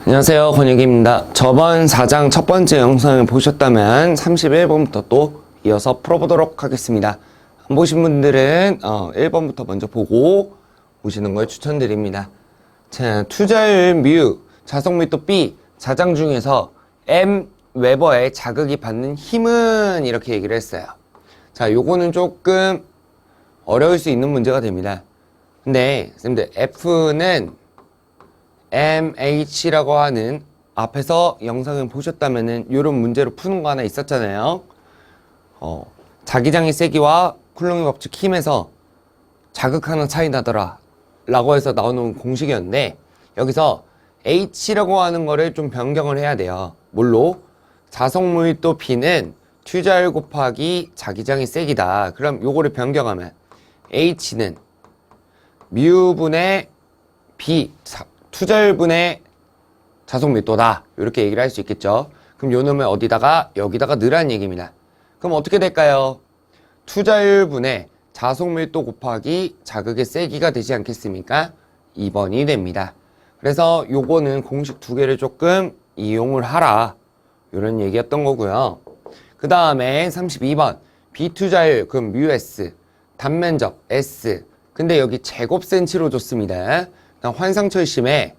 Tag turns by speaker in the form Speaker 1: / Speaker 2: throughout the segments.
Speaker 1: 안녕하세요, 권혁입니다. 저번 4장 첫 번째 영상을 보셨다면 31번부터 또 이어서 풀어보도록 하겠습니다. 안 보신 분들은 1번부터 먼저 보고 보시는 걸 추천드립니다. 자, 투자율 뮤, 자석 및또 B, 자장 중에서 M 웨버의 자극이 받는 힘은 이렇게 얘기를 했어요. 자, 요거는 조금 어려울 수 있는 문제가 됩니다. 근데 선생님들 F는 MH라고 하는 앞에서 영상을 보셨다면은 이런 문제로 푸는 거 하나 있었잖아요. 자기장의 세기와 쿨롱의 법칙 힘에서 자극하는 차이 나더라 라고 해서 나오는 공식이었는데, 여기서 H라고 하는 거를 좀 변경을 해야 돼요. 뭘로? 자석무일도 B는 투자율 곱하기 자기장의 세기다. 그럼 요거를 변경하면 H는 뮤분의 B, 투자율분의 자석 밀도다, 이렇게 얘기를 할 수 있겠죠. 그럼 요 놈을 어디다가? 여기다가 넣으라는 얘기입니다. 그럼 어떻게 될까요? 투자율분의 자석 밀도 곱하기 자극의 세기가 되지 않겠습니까? 2번이 됩니다. 그래서 요거는 공식 두 개를 조금 이용을 하라, 이런 얘기였던 거고요. 그 다음에 32번 비투자율, 그럼 뮤S, 단면적 S, 근데 여기 제곱센치로 줬습니다. 환상철심에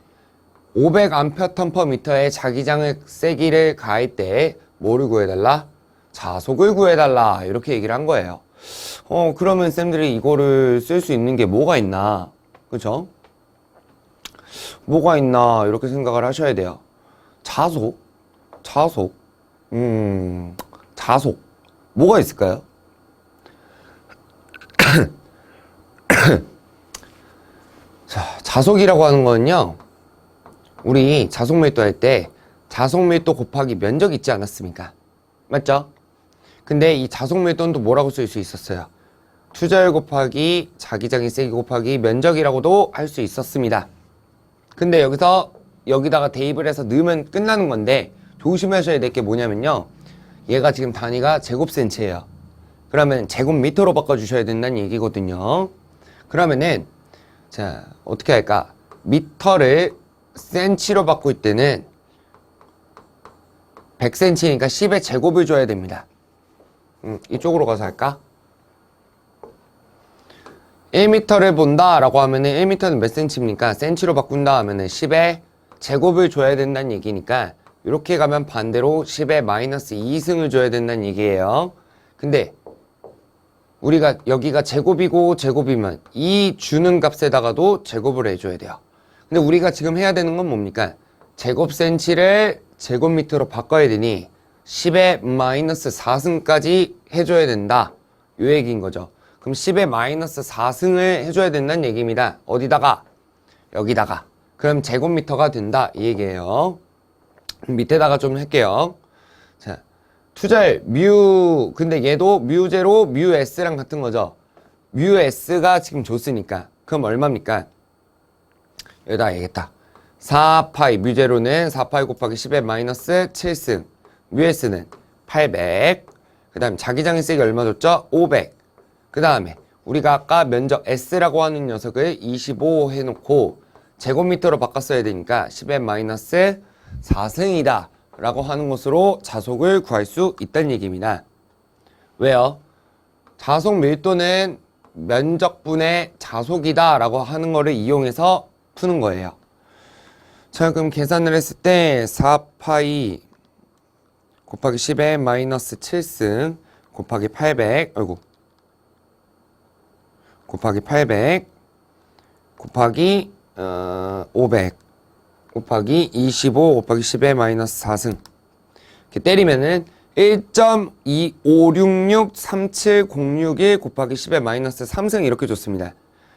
Speaker 1: 500A/m/m의 자기장의 세기를 가할 때 뭐를 구해달라? 자속을 구해달라, 이렇게 얘기를 한 거예요. 그러면 쌤들이 이거를 쓸 수 있는 게 뭐가 있나? 그죠? 뭐가 있나, 이렇게 생각을 하셔야 돼요. 자속? 뭐가 있을까요? 자, 자속이라고 하는 거는요, 우리 자속 밀도 할 때 자속 밀도 곱하기 면적 있지 않았습니까? 맞죠? 근데 이 자속 밀도는 또 뭐라고 쓸 수 있었어요? 투자율 곱하기 자기장의 세기 곱하기 면적이라고도 할 수 있었습니다. 근데 여기다가 대입을 해서 넣으면 끝나는 건데, 조심하셔야 될 게 뭐냐면요, 얘가 지금 단위가 제곱센치예요. 그러면 제곱미터로 바꿔주셔야 된다는 얘기거든요. 그러면은 자, 어떻게 할까? 미터를 센치로 바꿀 때는 100cm니까 10의 제곱을 줘야 됩니다. 이쪽으로 가서 할까? 1m를 본다 라고 하면은 1m는 몇 cm입니까? 센치로 바꾼다 하면은 10의 제곱을 줘야 된다는 얘기니까, 이렇게 가면 반대로 10의 마이너스 2승을 줘야 된다는 얘기예요. 근데 우리가 여기가 제곱이고 제곱이면 이 주는 값에다가도 제곱을 해줘야 돼요. 근데 우리가 지금 해야 되는 건 뭡니까? 제곱센치를 제곱미터로 바꿔야 되니 10의 마이너스 4승까지 해줘야 된다, 요 얘기인 거죠. 그럼 10의 마이너스 4승을 해줘야 된다는 얘기입니다. 어디다가? 여기다가. 그럼 제곱미터가 된다, 이 얘기예요. 밑에다가 좀 할게요. 자, 투자율 뮤, 근데 얘도 뮤제로 뮤S랑 같은 거죠. 뮤S가 지금 줬으니까 그럼 얼마입니까? 여기다 알겠다. 4파이, 뮤제로는 4파이 곱하기 10의 마이너스 7승, 뮤S는 800. 그 다음에 자기장의 세기 얼마 줬죠? 500. 그 다음에 우리가 아까 면적 S라고 하는 녀석을 25 해놓고 제곱미터로 바꿨어야 되니까 10의 마이너스 4승이다 라고 하는 것으로 자속을 구할 수 있다는 얘기입니다. 왜요? 자속 밀도는 면적분의 자속이다 라고 하는 거를 이용해서 푸는 거예요. 자, 그럼 계산을 했을 때 4파이 곱하기 10의 마이너스 7승 곱하기 800, 곱하기 800 곱하기 500 곱하기 25 곱하기 10의 마이너스 4승, 이렇게 때리면은 1.256637061 곱하기 10의 마이너스 3승, 이렇게 줬습니다.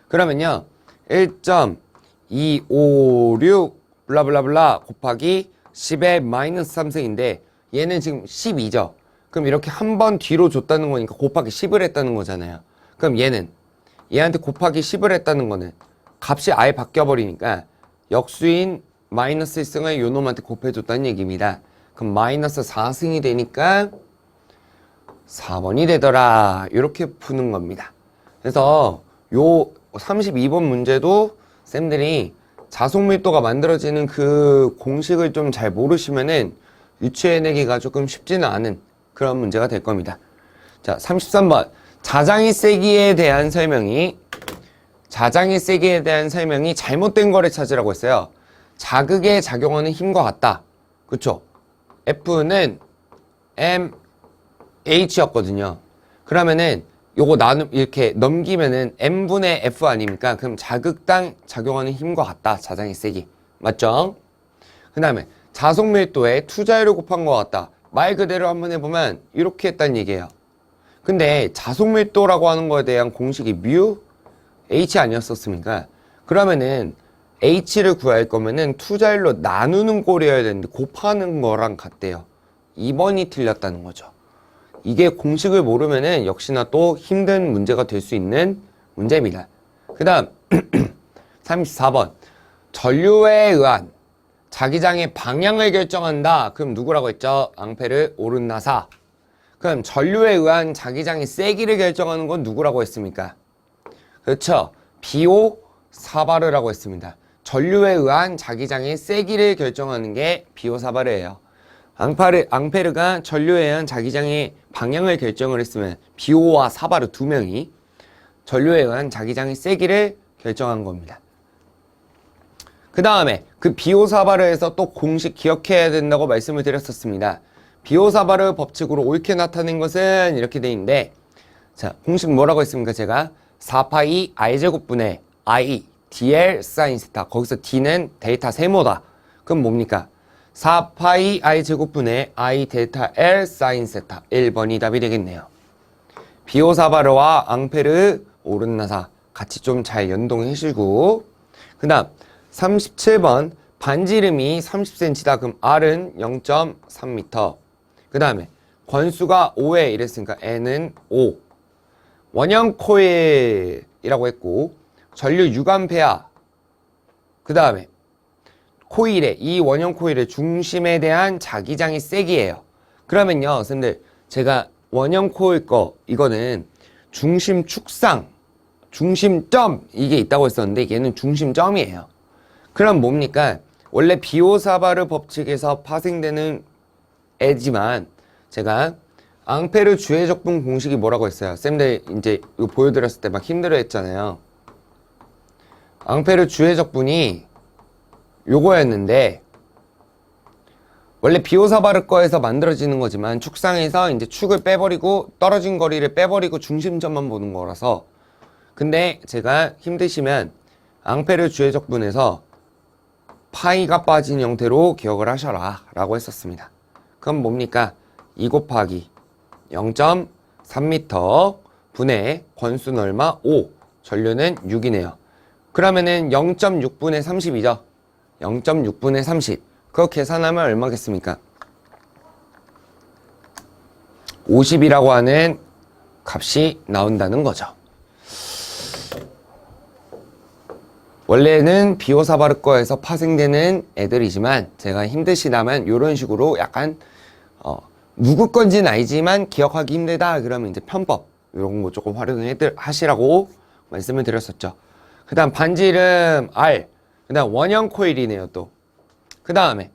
Speaker 1: 그러면요 1.256 블라블라블라 곱하기 10의 마이너스 3승인데 얘는 지금 12죠. 그럼 이렇게 한 번 뒤로 줬다는 거니까 곱하기 10을 했다는 거잖아요. 그럼 얘한테 곱하기 10을 했다는 거는 값이 아예 바뀌어버리니까 역수인 마이너스 1승을 요 놈한테 곱해줬다는 얘기입니다. 그럼 마이너스 4승이 되니까 4번이 되더라, 이렇게 푸는 겁니다. 그래서 요 32번 문제도 쌤들이 자속 밀도가 만들어지는 그 공식을 좀 잘 모르시면은 유추해내기가 조금 쉽지는 않은 그런 문제가 될 겁니다. 자, 33번. 자장의 세기에 대한 설명이 잘못된 거를 찾으라고 했어요. 자극에 작용하는 힘과 같다. 그쵸? F는 MH였거든요. 그러면은 요거 이렇게 넘기면은 M분의 F 아닙니까? 그럼 자극당 작용하는 힘과 같다. 자장의 세기. 맞죠? 그 다음에 자속 밀도에 투자율을 곱한 것 같다. 말 그대로 한번 해보면 이렇게 했다는 얘기예요. 근데 자속 밀도라고 하는 거에 대한 공식이 뮤 H 아니었었습니까? 그러면은 H를 구할 거면은 투자율로 나누는 꼴이어야 되는데 곱하는 거랑 같대요. 2번이 틀렸다는 거죠. 이게 공식을 모르면은 역시나 또 힘든 문제가 될 수 있는 문제입니다. 그 다음 34번. 전류에 의한 자기장의 방향을 결정한다. 그럼 누구라고 했죠? 앙페르 오른나사. 그럼 전류에 의한 자기장의 세기를 결정하는 건 누구라고 했습니까? 그렇죠. 비오 사바르라고 했습니다. 전류에 의한 자기장의 세기를 결정하는 게 비오 사바르예요. 앙페르가 전류에 의한 자기장의 방향을 결정을 했으면 비오와 사바르 두 명이 전류에 의한 자기장의 세기를 결정한 겁니다. 그 다음에 그 비오 사바르에서 또 공식 기억해야 된다고 말씀을 드렸었습니다. 비오 사바르 법칙으로 옳게 나타낸 것은 이렇게 돼 있는데, 자, 공식 뭐라고 했습니까? 제가 4파이 i제곱분의 i dl 사인 세타. 거기서 d는 데이터 세모다. 그럼 뭡니까? 4파이 i제곱분의 i 델타 l 사인 세타. 1번이 답이 되겠네요. 비오 사바르와 앙페르 오른나사 같이 좀 잘 연동해 주시고, 그 다음 37번. 반지름이 30cm다. 그럼 R은 0.3m. 그 다음에 권수가 5에 이랬으니까 N은 5. 원형 코일이라고 했고, 전류 6A. 그 다음에 이 원형 코일의 중심에 대한 자기장의 세기예요. 그러면요, 선생님들, 제가 원형 코일 이거는 중심 축상, 중심점, 이게 있다고 했었는데, 얘는 중심점이에요. 그럼 뭡니까? 원래 비오사바르 법칙에서 파생되는 애지만, 제가 앙페르 주해적분 공식이 뭐라고 했어요? 쌤들 이제 이거 보여드렸을 때 막 힘들어 했잖아요. 앙페르 주해적분이 요거였는데, 원래 비오사바르 거에서 만들어지는 거지만 축상에서 이제 축을 빼버리고 떨어진 거리를 빼버리고 중심점만 보는 거라서, 근데 제가 힘드시면 앙페르 주해적분에서 파이가 빠진 형태로 기억을 하셔라 라고 했었습니다. 그럼 뭡니까? 2 곱하기 0.3m 분의 권수는 얼마? 5. 전류는 6이네요. 그러면은 0.6분의 30이죠. 0.6분의 30. 그거 계산하면 얼마겠습니까? 50이라고 하는 값이 나온다는 거죠. 원래는 비오사바르 거에서 파생되는 애들이지만 제가 힘드시다면 이런 식으로 약간 누구 건지는 알지만 기억하기 힘들다 그러면 이제 편법 이런 거 조금 활용하시라고 말씀을 드렸었죠. 그 다음 반지름 R, 그 다음 원형 코일이네요. 또 그 다음에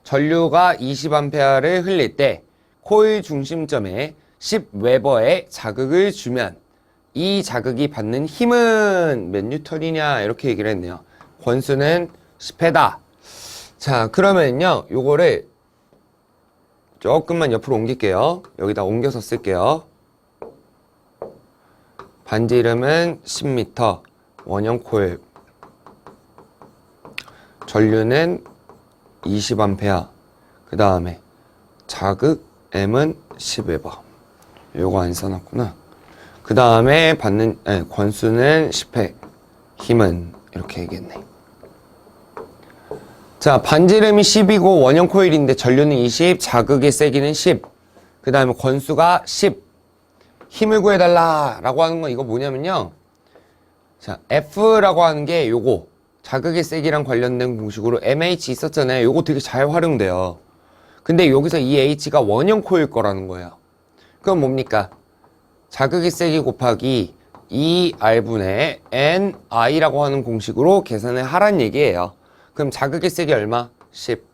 Speaker 1: 전류가 20A를 흘릴 때 코일 중심점에 10웨버의 자극을 주면 이 자극이 받는 힘은 몇 뉴턴이냐 이렇게 얘기를 했네요. 권수는 10회다. 자, 그러면요 요거를 조금만 옆으로 옮길게요. 여기다 옮겨서 쓸게요. 반지름은 10m, 원형 코일, 전류는 20A, 그 다음에 자극 M은 10웨버. 요거 안 써놨구나. 그 다음에 받는 권수는 10회, 힘은 이렇게 얘기했네. 자, 반지름이 10이고 원형 코일인데 전류는 20, 자극의 세기는 10, 그 다음에 권수가 10. 힘을 구해달라 라고 하는 건 이거 뭐냐면요, 자, F라고 하는 게 요거 자극의 세기랑 관련된 공식으로 MH 있었잖아요. 요거 되게 잘 활용돼요. 근데 여기서 이 H가 원형 코일 거라는 거예요. 그럼 뭡니까? 자극의 세기 곱하기 2R분의 NI라고 하는 공식으로 계산을 하란 얘기예요. 그럼 자극의 세기 얼마? 10.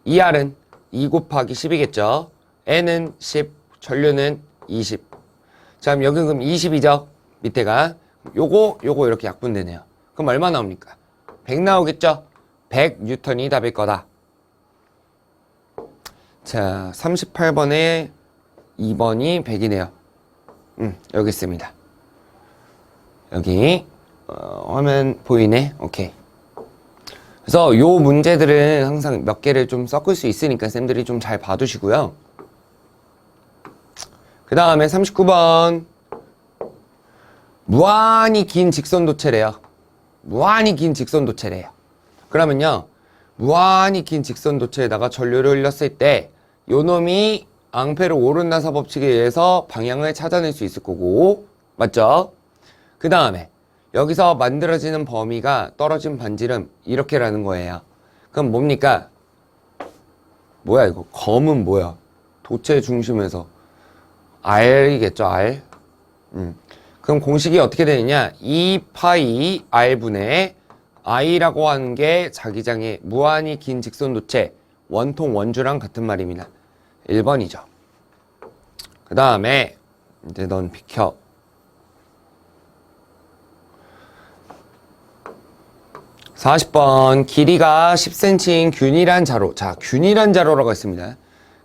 Speaker 1: 2R은 2 곱하기 10이겠죠. N은 10, 전류는 20. 자, 그럼 여기 그럼 20이죠. 밑에가. 요거 이렇게 약분되네요. 그럼 얼마 나옵니까? 100 나오겠죠? 100N이 답일 거다. 자, 38번에 2번이 100이네요. 여기 있습니다. 여기 화면 보이네? 오케이. 그래서 요 문제들은 항상 몇 개를 좀 섞을 수 있으니까 쌤들이 좀 잘 봐두시고요. 그 다음에 39번 무한히 긴 직선도체래요. 무한히 긴 직선도체래요. 그러면요, 무한히 긴 직선도체에다가 전류를 흘렸을 때 요놈이 앙페르 오른나사 법칙에 의해서 방향을 찾아낼 수 있을 거고, 맞죠? 그 다음에 여기서 만들어지는 범위가 떨어진 반지름 이렇게라는 거예요. 그럼 뭡니까? 뭐야 이거? 검은 뭐야? 도체 중심에서 R이겠죠, R. 그럼 공식이 어떻게 되느냐? 2파이 R분의 I라고 하는 게 자기장의 무한히 긴 직선도체 원통 원주랑 같은 말입니다. 1번이죠. 그 다음에 이제 넌 비켜. 40번 길이가 10cm인 균일한 자로. 자, 균일한 자로라고 했습니다.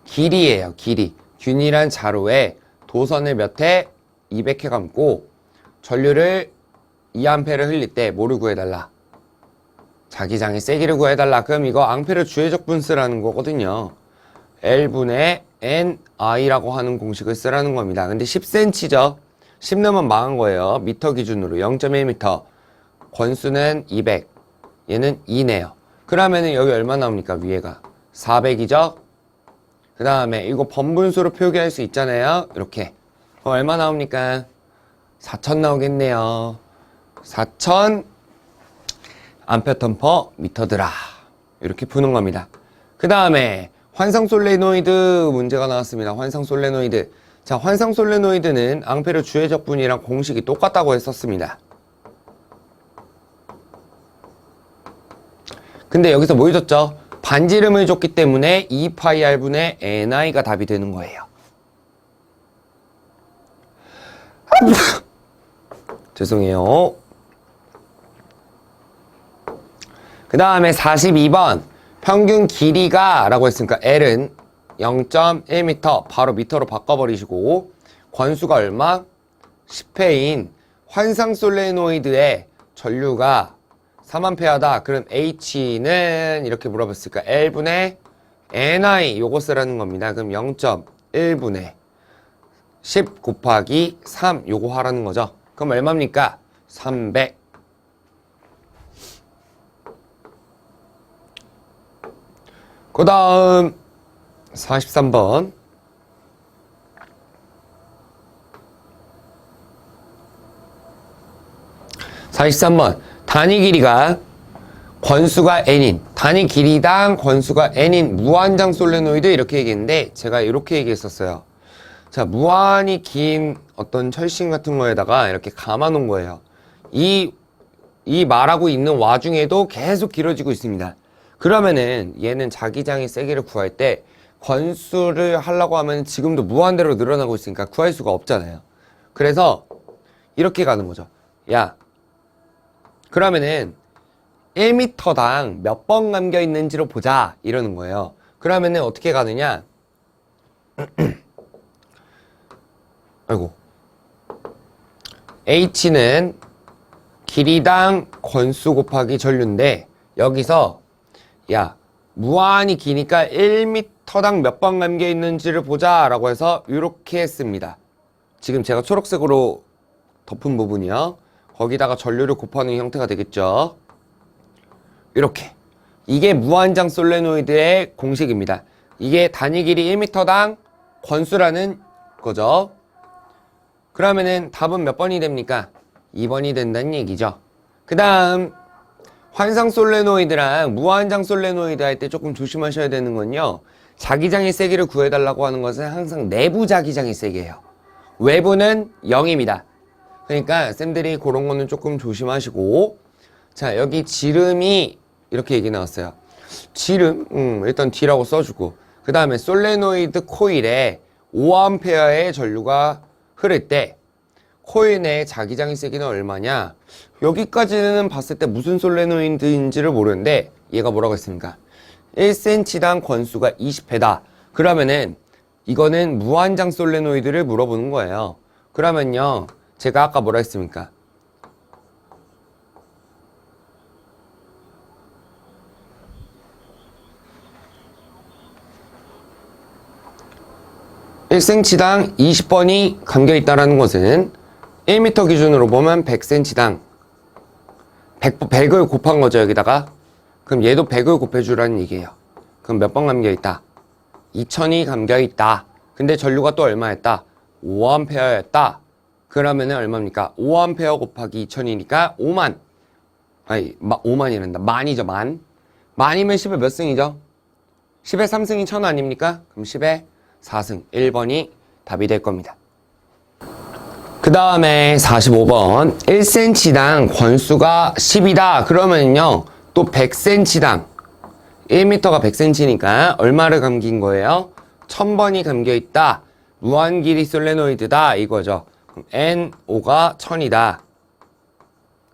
Speaker 1: 길이에요, 길이. 균일한 자로에 도선을 몇 회? 200회 감고 전류를 2A를 흘릴 때 뭐를 구해달라? 자기장의 세기를 구해달라. 그럼 이거 앙페르 주회적 분수라는 거거든요. L분의 NI라고 하는 공식을 쓰라는 겁니다. 근데 10cm죠. 10 넣으면 망한 거예요. 미터 기준으로 0.1m. 권수는 200. 얘는 2네요. 그러면은 여기 얼마 나옵니까? 위에가 400이죠. 그 다음에 이거 번분수로 표기할 수 있잖아요. 이렇게. 그럼 얼마 나옵니까? 4000 나오겠네요. 4000 암페어턴 퍼 미터드라. 이렇게 푸는 겁니다. 그 다음에 환상 솔레노이드 문제가 나왔습니다. 환상 솔레노이드. 자, 환상 솔레노이드는 앙페르 주회적분이랑 공식이 똑같다고 했었습니다. 근데 여기서 뭘 줬죠? 반지름을 줬기 때문에 2파이R분의 NI가 답이 되는 거예요. 죄송해요. 그 다음에 42번 평균 길이가 라고 했으니까 L은 0.1m 바로 미터로 바꿔버리시고 권수가 얼마? 10회인 환상 솔레노이드의 전류가 3A다. 그럼 H는 이렇게 물어봤으니까 L분의 NI 요거 쓰라는 겁니다. 그럼 0.1분의 10 곱하기 3 요거 하라는 거죠. 그럼 얼마입니까? 300. 그 다음 43번 43번 단위 길이가 권수가 n인 단위 길이당 권수가 n인 무한장 솔레노이드 이렇게 얘기했는데 제가 이렇게 얘기했었어요. 자, 무한히 긴 어떤 철심 같은 거에다가 이렇게 감아 놓은 거예요. 이 말하고 있는 와중에도 계속 길어지고 있습니다. 그러면은 얘는 자기장의 세기를 구할 때 권수를 하려고 하면 지금도 무한대로 늘어나고 있으니까 구할 수가 없잖아요. 그래서 이렇게 가는 거죠. 야, 그러면은 1m당 몇 번 감겨 있는지로 보자 이러는 거예요. 그러면은 어떻게 가느냐? 아이고, H는 길이당 권수 곱하기 전류인데 여기서 야, 무한히 기니까 1m당 몇 번 감겨 있는지를 보자 라고 해서 이렇게 했습니다. 지금 제가 초록색으로 덮은 부분이요. 거기다가 전류를 곱하는 형태가 되겠죠. 이렇게. 이게 무한장 솔레노이드의 공식입니다. 이게 단위 길이 1m당 권수라는 거죠. 그러면은 답은 몇 번이 됩니까? 2번이 된다는 얘기죠. 그 다음 환상 솔레노이드랑 무한장 솔레노이드 할 때 조금 조심하셔야 되는 건요. 자기장의 세기를 구해달라고 하는 것은 항상 내부 자기장의 세기예요. 외부는 0입니다. 그러니까 쌤들이 그런 거는 조금 조심하시고. 자, 여기 지름이 이렇게 얘기 나왔어요. 지름, 일단 D라고 써주고. 그 다음에 솔레노이드 코일에 5A의 전류가 흐를 때 코일 내 자기장의 세기는 얼마냐? 여기까지는 봤을 때 무슨 솔레노이드인지를 모르는데 얘가 뭐라고 했습니까? 1cm당 권수가 20회다. 그러면은 이거는 무한장 솔레노이드를 물어보는 거예요. 그러면요, 제가 아까 뭐라 했습니까? (1cm당) 20번이 감겨있다라는 것은 1m 기준으로 보면 100cm당 100을 곱한 거죠, 여기다가. 그럼 얘도 100을 곱해주라는 얘기예요. 그럼 몇 번 감겨있다? 2000이 감겨있다. 근데 전류가 또 얼마였다? 5A였다. 그러면은 얼마입니까? 5A 곱하기 2000이니까 5만. 아니, 5만이란다. 만이죠, 만. 만이면 10의 몇 승이죠? 10의 3승이 1000 아닙니까? 그럼 10의 4승. 1번이 답이 될 겁니다. 그 다음에 45번. 1cm당 권수가 10이다. 그러면요, 또 100cm당 1m가 100cm니까 얼마를 감긴 거예요? 1000번이 감겨있다. 무한길이 솔레노이드다. 이거죠. 그럼 NO가 1000이다.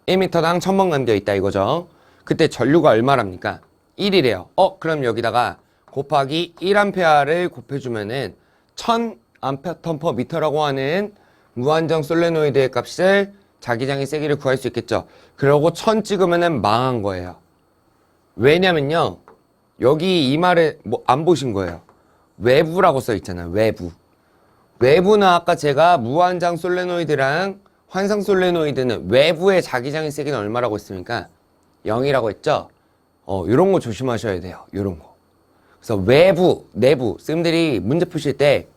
Speaker 1: 1m당 1000번 감겨있다. 이거죠. 그때 전류가 얼마랍니까? 1이래요. 그럼 여기다가 곱하기 1A를 곱해주면은 1000A/m라고 하는 무한정 솔레노이드의 값을 자기장의 세기를 구할 수 있겠죠. 그러고 1000 찍으면은 망한 거예요. 왜냐면요, 여기 이 말을 안 보신 거예요. 외부라고 써 있잖아요. 외부. 외부는 아까 제가 무한장 솔레노이드랑 환상 솔레노이드는 외부의 자기장의 세기는 얼마라고 했습니까? 0이라고 했죠? 요런 거 조심하셔야 돼요. 요런 거. 그래서 외부, 내부, 쌤들이 문제 푸실 때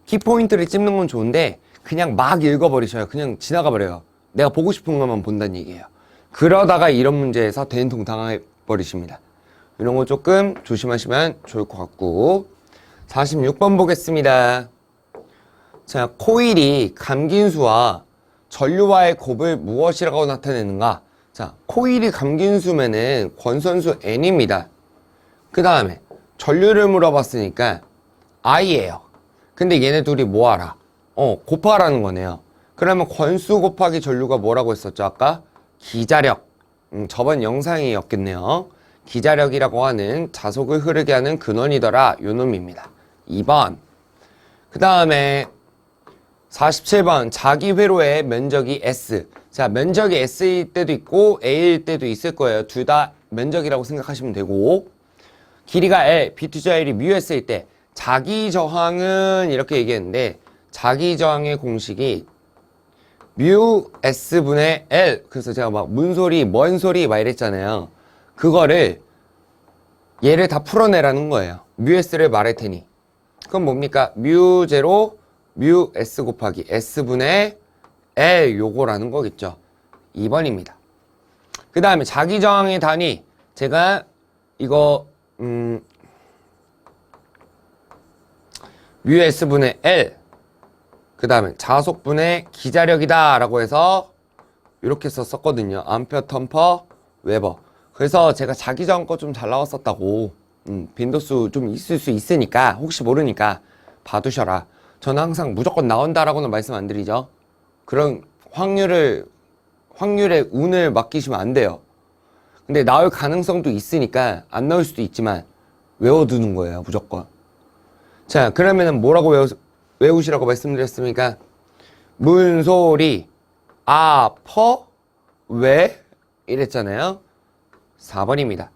Speaker 1: 키포인트를 찝는 건 좋은데 그냥 막 읽어버리셔요. 그냥 지나가 버려요. 내가 보고 싶은 것만 본다는 얘기예요. 그러다가 이런 문제에서 된통 당해버리십니다. 이런 거 조금 조심하시면 좋을 것 같고. 46번 보겠습니다. 자, 코일이 감긴 수와 전류와의 곱을 무엇이라고 나타내는가? 자, 코일이 감긴 수면은 권선수 N입니다. 그 다음에 전류를 물어봤으니까 I예요. 근데 얘네 둘이 뭐하라? 곱하라는 거네요. 그러면 권수 곱하기 전류가 뭐라고 했었죠, 아까? 기자력. 저번 영상이었겠네요. 기자력이라고 하는 자속을 흐르게 하는 근원이더라. 요 놈입니다. 2번. 그 다음에 47번. 자기 회로의 면적이 S. 자, 면적이 S일 때도 있고 A일 때도 있을 거예요. 둘 다 면적이라고 생각하시면 되고, 길이가 L, B2-L이 μS일 때 자기 저항은 이렇게 얘기했는데, 자기 저항의 공식이 μS분의 L. 그래서 제가 막 문소리, 뭔 소리 막 이랬잖아요. 그거를 얘를 다 풀어내라는 거예요. μS를 말할 테니. 그럼 뭡니까? μ0 μS 곱하기 S분의 L 요거라는 거겠죠. 2번입니다. 그 다음에 자기 저항의 단위. 제가 이거 μS분의 L, 그 다음에 자속분의 기자력이다 라고 해서 이렇게 썼거든요. 암페어 턴퍼 웨버. 그래서 제가 자기 저항 거 좀 잘 나왔었다고. 빈도수 좀 있을 수 있으니까 혹시 모르니까 봐두셔라. 저는 항상 무조건 나온다라고는 말씀 안 드리죠. 그런 확률에 운을 맡기시면 안 돼요. 근데 나올 가능성도 있으니까 안 나올 수도 있지만 외워두는 거예요, 무조건. 자, 그러면은 뭐라고 외우시라고 말씀드렸습니까? 문소리, 퍼, 왜? 이랬잖아요. 4번입니다.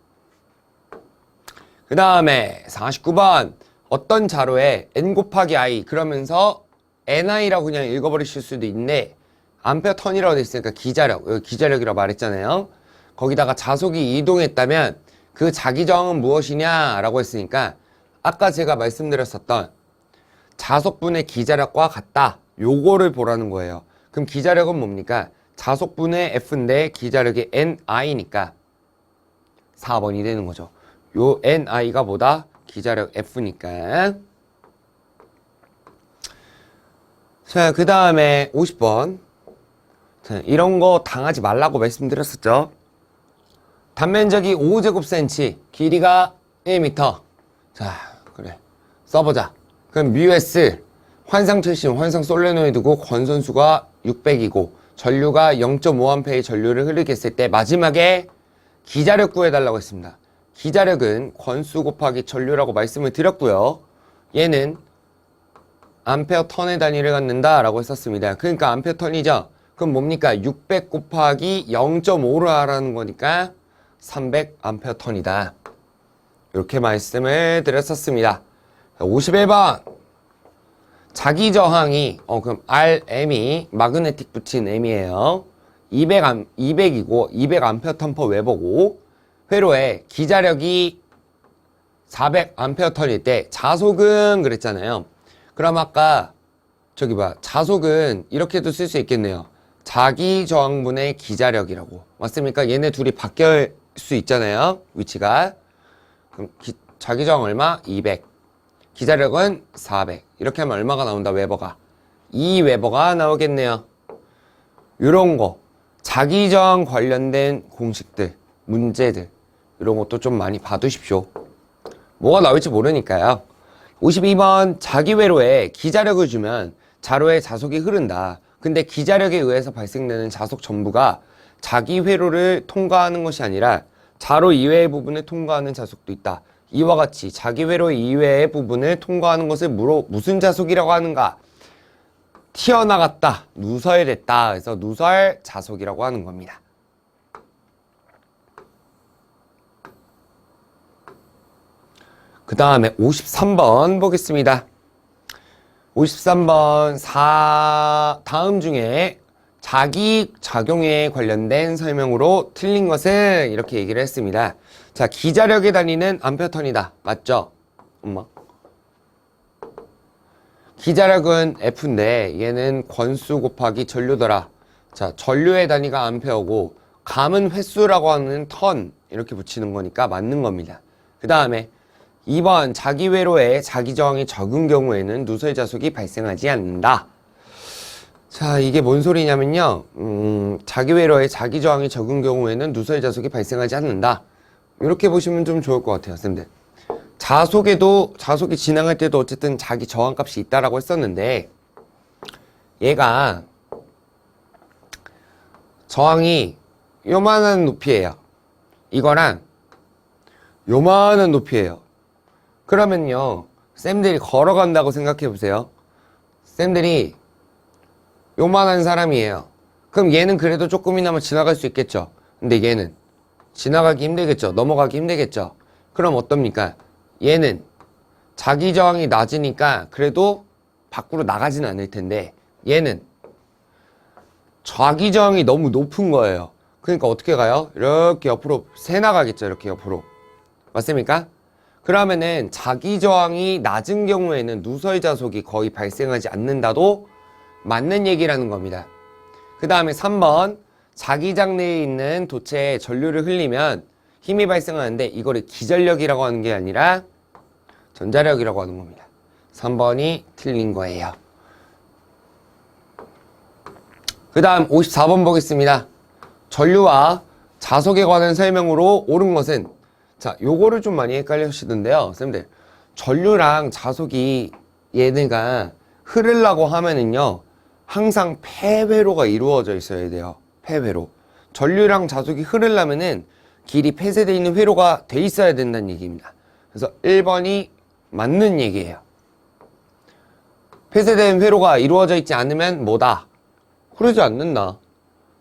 Speaker 1: 그 다음에 49번. 어떤 자료에 n 곱하기 i 그러면서 ni라고 그냥 읽어버리실 수도 있는데, 암페어 턴이라고 돼 있으니까 기자력이라고 말했잖아요. 거기다가 자속이 이동했다면 그 자기 저항은 무엇이냐 라고 했으니까 아까 제가 말씀드렸었던 자속분의 기자력과 같다. 요거를 보라는 거예요. 그럼 기자력은 뭡니까? 자속분의 F인데 기자력이 NI니까 4번이 되는 거죠. 요 NI가 뭐다? 기자력 F니까. 자, 그 다음에 50번. 자, 이런 거 당하지 말라고 말씀드렸었죠. 단면적이 5제곱센치, 길이가 1m. 자, 그래. 써보자. 그럼 뮤S, 환상철심, 환상솔레노이드고 권선수가 600이고 전류가 0.5A의 전류를 흐르게 했을 때 마지막에 기자력 구해달라고 했습니다. 기자력은 권수 곱하기 전류라고 말씀을 드렸고요. 얘는 암페어 턴의 단위를 갖는다 라고 했었습니다. 그러니까 암페어 턴이죠. 그럼 뭡니까? 600 곱하기 0.5를 하라는 거니까 300 암페어 턴이다. 이렇게 말씀을 드렸었습니다. 51번. 자기 저항이 그럼 RM이 마그네틱 붙인 M이에요. 200이고 200 암페어 턴 퍼 웨버고 회로에 기자력이 400 암페어 턴일 때 자속은 그랬잖아요. 그럼 아까 저기 자속은 이렇게도 쓸 수 있겠네요. 자기 저항분의 기자력이라고. 맞습니까? 얘네 둘이 바뀔 수 있잖아요. 위치가. 그럼 자기 저항 얼마? 200. 기자력은 400. 이렇게 하면 얼마가 나온다? 웨버가. 2웨버가 나오겠네요. 요런 거. 자기 저항 관련된 공식들, 문제들. 이런 것도 좀 많이 봐두십시오. 뭐가 나올지 모르니까요. 52번 자기 회로에 기자력을 주면 자로의 자속이 흐른다. 근데 기자력에 의해서 발생되는 자속 전부가 자기 회로를 통과하는 것이 아니라 자로 이외의 부분을 통과하는 자속도 있다. 이와 같이 자기 회로 이외의 부분을 통과하는 것을 무슨 자속이라고 하는가? 튀어나갔다, 누설됐다. 그래서 누설 자속이라고 하는 겁니다. 그 다음에 53번 보겠습니다. 53번 다음 중에 자기 작용에 관련된 설명으로 틀린 것은 이렇게 얘기를 했습니다. 자, 기자력의 단위는 암페어 턴이다. 맞죠? 엄마. 기자력은 F인데 얘는 권수 곱하기 전류더라. 자, 전류의 단위가 암페어고 감은 횟수라고 하는 턴 이렇게 붙이는 거니까 맞는 겁니다. 그 다음에 2번 자기 회로에 자기 저항이 적은 경우에는 누설 자속이 발생하지 않는다. 자, 이게 뭔 소리냐면요. 자기 회로에 자기 저항이 적은 경우에는 누설 자속이 발생하지 않는다. 이렇게 보시면 좀 좋을 것 같아요, 쌤들. 자속이 진행할 때도 어쨌든 자기 저항값이 있다라고 했었는데 얘가 저항이 요만한 높이에요. 이거랑 요만한 높이에요. 그러면요, 쌤들이 걸어간다고 생각해 보세요. 쌤들이 요만한 사람이에요. 그럼 얘는 그래도 조금이나마 지나갈 수 있겠죠. 근데 얘는 지나가기 힘들겠죠. 넘어가기 힘들겠죠. 그럼 어떻습니까? 얘는 자기 저항이 낮으니까 그래도 밖으로 나가진 않을 텐데 얘는 자기 저항이 너무 높은 거예요. 그러니까 어떻게 가요? 이렇게 옆으로 새 나가겠죠. 이렇게 옆으로. 맞습니까? 그러면은 자기 저항이 낮은 경우에는 누설 자속이 거의 발생하지 않는다도 맞는 얘기라는 겁니다. 그 다음에 3번 자기장 내에 있는 도체에 전류를 흘리면 힘이 발생하는데 이거를 기전력이라고 하는 게 아니라 전자력이라고 하는 겁니다. 3번이 틀린 거예요. 그 다음 54번 보겠습니다. 전류와 자속에 관한 설명으로 옳은 것은, 자, 요거를 좀 많이 헷갈리시던데요. 쌤들, 전류랑 자속이 얘네가 흐르려고 하면은요, 항상 폐회로가 이루어져 있어야 돼요. 폐회로. 전류랑 자속이 흐르려면은 길이 폐쇄되어 있는 회로가 돼 있어야 된다는 얘기입니다. 그래서 1번이 맞는 얘기예요. 폐쇄된 회로가 이루어져 있지 않으면 뭐다? 흐르지 않는다.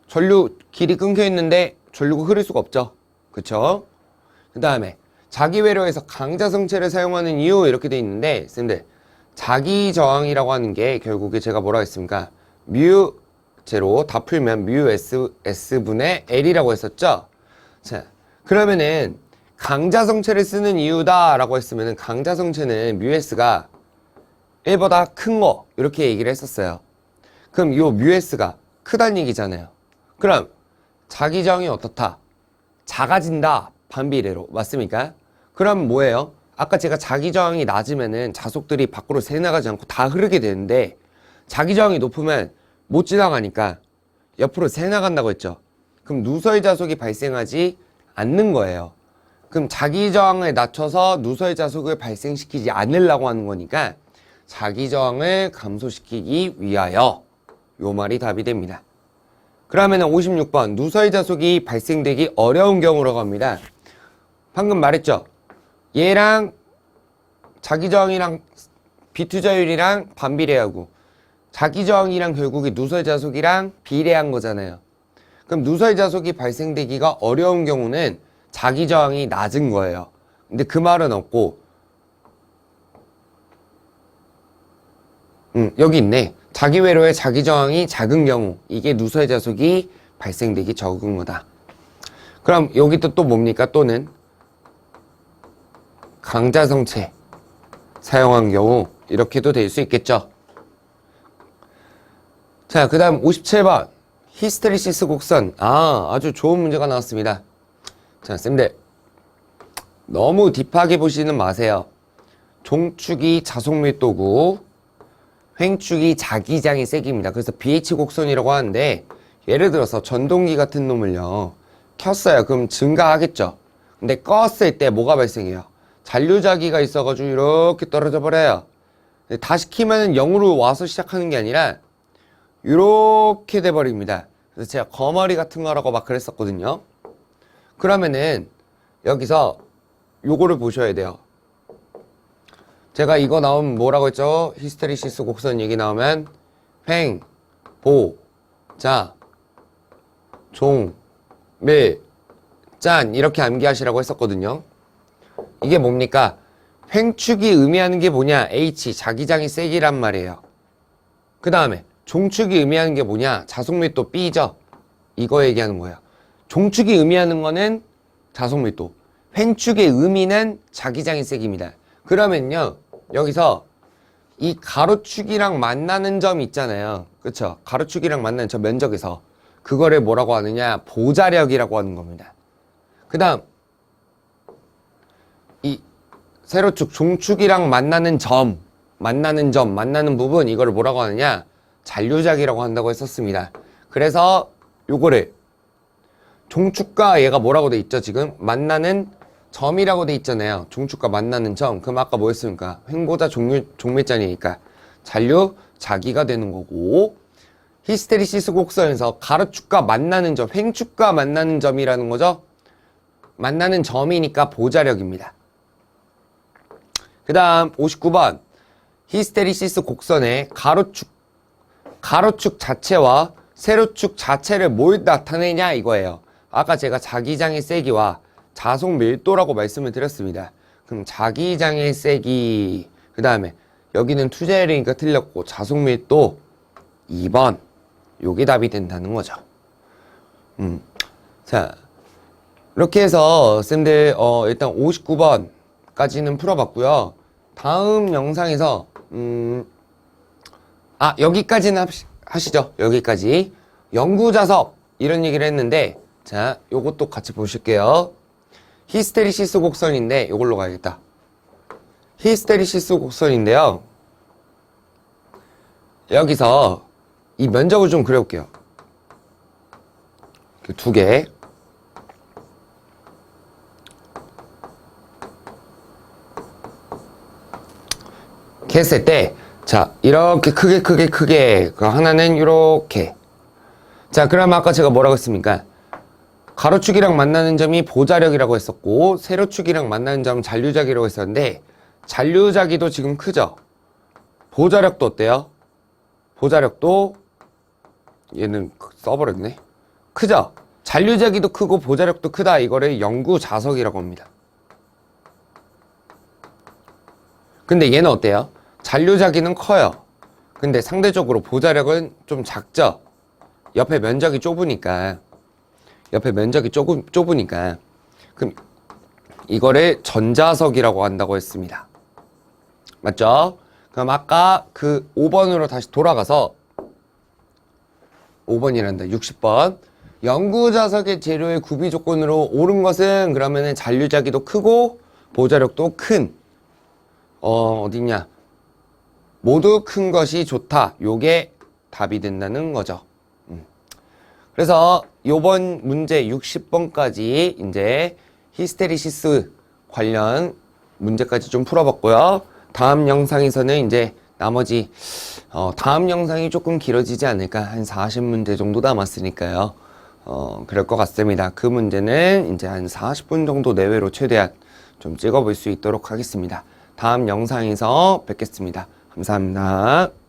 Speaker 1: 전류 길이 끊겨 있는데 전류가 흐를 수가 없죠. 그쵸? 그 다음에 자기 회로에서 강자성체를 사용하는 이유 이렇게 돼 있는데, 쌤들, 자기 저항이라고 하는 게 결국에 제가 뭐라고 했습니까? 뮤 제로 다 풀면 뮤 S분의 L이라고 했었죠? 자, 그러면은 강자성체를 쓰는 이유다 라고 했으면은 강자성체는 뮤 S가 1보다 큰 거 이렇게 얘기를 했었어요. 그럼 요 뮤 S가 크다는 얘기잖아요. 그럼 자기 저항이 어떻다? 작아진다. 반비례로. 맞습니까? 그럼 뭐예요? 아까 제가 자기 저항이 낮으면은 자속들이 밖으로 새나가지 않고 다 흐르게 되는데 자기 저항이 높으면 못 지나가니까 옆으로 새 나간다고 했죠. 그럼 누설 자속이 발생하지 않는 거예요. 그럼 자기 저항을 낮춰서 누설 자속을 발생시키지 않으려고 하는 거니까 자기 저항을 감소시키기 위하여 요 말이 답이 됩니다. 그러면 56번 누설 자속이 발생되기 어려운 경우라고 합니다. 방금 말했죠. 얘랑 자기 저항이랑 비투자율이랑 반비례하고 자기 저항이랑 결국에 누설 자속이랑 비례한 거잖아요. 그럼 누설 자속이 발생되기가 어려운 경우는 자기 저항이 낮은 거예요. 근데 그 말은 없고 여기 있네. 자기 외로의 자기 저항이 작은 경우 이게 누설 자속이 발생되기 적은 거다. 그럼 여기도 또 뭡니까? 또는 강자성체 사용한 경우 이렇게도 될 수 있겠죠. 자, 그 다음 57번 히스테리시스 곡선. 아주 좋은 문제가 나왔습니다. 자, 쌤들 너무 딥하게 보시는 마세요. 종축이 자속밀도고 횡축이 자기장이 세기입니다. 그래서 BH 곡선이라고 하는데 예를 들어서 전동기 같은 놈을요 켰어요. 그럼 증가하겠죠. 근데 껐을 때 뭐가 발생해요? 잔류자기가 있어가지고 이렇게 떨어져 버려요. 다시 키면은 0으로 와서 시작하는 게 아니라 이렇게 돼버립니다. 그래서 제가 거머리 같은 거라고 막 그랬었거든요. 그러면은 여기서 요거를 보셔야 돼요. 제가 이거 나오면 뭐라고 했죠? 히스테리시스 곡선 얘기 나오면 횡, 보, 자, 종, 밀, 짠 이렇게 암기하시라고 했었거든요. 이게 뭡니까? 횡축이 의미하는 게 뭐냐? H, 자기장이 세기란 말이에요. 그 다음에 종축이 의미하는 게 뭐냐? 자속밀도 B죠? 이거 얘기하는 거예요. 종축이 의미하는 거는 자속밀도, 횡축의 의미는 자기장이 세기입니다. 그러면요 여기서 이 가로축이랑 만나는 점 있잖아요. 그쵸? 가로축이랑 만나는 저 면적에서 그거를 뭐라고 하느냐? 보자력이라고 하는 겁니다. 그 다음 이 세로축, 종축이랑 만나는 부분 이거를 뭐라고 하느냐? 잔류작이라고 한다고 했었습니다. 그래서 요거를 종축과 얘가 뭐라고 돼 있죠? 지금 만나는 점이라고 돼 있잖아요. 종축과 만나는 점. 그럼 아까 뭐였습니까? 횡보자 종밀자니까 잔류자기가 되는 거고 히스테리시스 곡선에서 가로축과 만나는 점, 횡축과 만나는 점이라는 거죠. 만나는 점이니까 보자력입니다. 그 다음 59번 히스테리시스 곡선의 가로축 자체와 세로축 자체를 뭘 나타내냐 이거예요. 아까 제가 자기장의 세기와 자속 밀도라고 말씀을 드렸습니다. 그럼 자기장의 세기 그 다음에 여기는 투자율이니까 틀렸고 자속 밀도 2번 요게 답이 된다는 거죠. 자 이렇게 해서 쌤들 일단 59번까지는 풀어봤고요. 다음 영상에서 여기까지는 하시죠. 여기까지 영구자석 이런 얘기를 했는데 자 요것도 같이 보실게요. 히스테리시스 곡선인데 요걸로 가야겠다. 히스테리시스 곡선인데요. 여기서 이 면적을 좀 그려볼게요. 두 개. 이렇게 했을 때 자 이렇게 크게 그 하나는 이렇게. 자 그럼 아까 제가 뭐라고 했습니까? 가로축이랑 만나는 점이 보자력이라고 했었고 세로축이랑 만나는 점은 잔류자기라고 했었는데 잔류자기도 지금 크죠? 보자력도 어때요? 보자력도 얘는 써버렸네. 크죠? 잔류자기도 크고 보자력도 크다. 이거를 영구자석이라고 합니다. 근데 얘는 어때요? 잔류자기는 커요. 근데 상대적으로 보자력은 좀 작죠? 옆에 면적이 좁으니까 그럼 이거를 전자석이라고 한다고 했습니다. 맞죠? 그럼 아까 그 5번으로 다시 돌아가서 5번이란다. 60번 영구자석의 재료의 구비 조건으로 옳은 것은 그러면은 잔류자기도 크고 보자력도 큰 어디냐 모두 큰 것이 좋다. 요게 답이 된다는 거죠. 그래서 요번 문제 60번까지 이제 히스테리시스 관련 문제까지 좀 풀어봤고요. 다음 영상에서는 이제 나머지 다음 영상이 조금 길어지지 않을까, 한 40문제 정도 남았으니까요. 그럴 것 같습니다. 그 문제는 이제 한 40분 정도 내외로 최대한 좀 찍어볼 수 있도록 하겠습니다. 다음 영상에서 뵙겠습니다. 감사합니다.